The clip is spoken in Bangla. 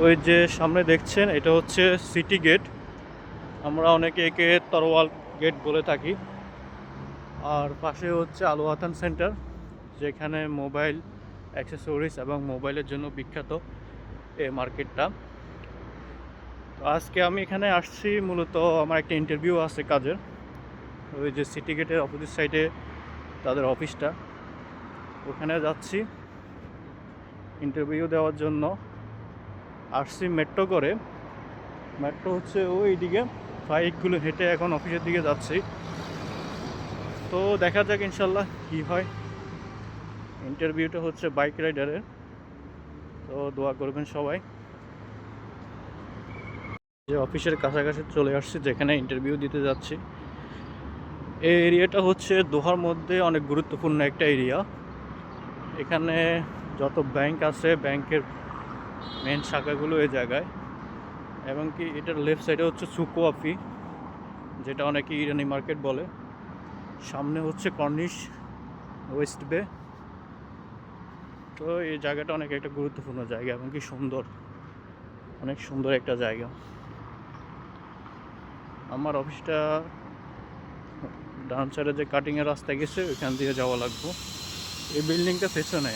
ওই যে সামনে দেখছেন এটা হচ্ছে সিটি গেট, আমরা অনেকে একে তরোয়াল গেট বলে থাকি। আর পাশে হচ্ছে আল ওয়াতান সেন্টার, যেখানে মোবাইল অ্যাক্সেসরিজ এবং মোবাইলের জন্য বিখ্যাত এই মার্কেটটা। তো আজকে আমি এখানে আসছি মূলত আমার একটা ইন্টারভিউ আছে কাজের। ওই যে সিটি গেটের অপোজিট সাইডে তাদের অফিসটা, ওখানে যাচ্ছি ইন্টারভিউ দেওয়ার জন্য। আসছি মেট্রো করে, মেট্রো হচ্ছে ওই দিকে 5 কিলো হেঁটে এখন অফিসের দিকে যাচ্ছি। তো দেখা যাক ইনশাল্লাহ কি হয়। ইন্টারভিউটা হচ্ছে বাইক রাইডারের, তো দোয়া করবেন সবাই। যে অফিসের কাছাকাছি চলে আসছি, যেখানে ইন্টারভিউ দিতে যাচ্ছি। এই এরিয়াটা হচ্ছে দোহার মধ্যে অনেক গুরুত্বপূর্ণ একটা এরিয়া। এখানে যত ব্যাংক আছে, ব্যাংকের মেন শাখাগুলো এই জায়গায়। এবং কি এটার লেফট সাইডে হচ্ছে সুকোয়াফি, যেটা অনেকে ইরানি মার্কেট বলে। সামনে হচ্ছে কর্নিশ ওয়েস্ট বে। তো এই জায়গাটা অনেক একটা গুরুত্বপূর্ণ জায়গা এবং কি সুন্দর, অনেক সুন্দর একটা জায়গা। আমার অফিসটা ডান সাইডে যে কাটিংয়ের রাস্তা গেছে ওইখান দিয়ে যাওয়া লাগবে। এই বিল্ডিংটা পেছনে।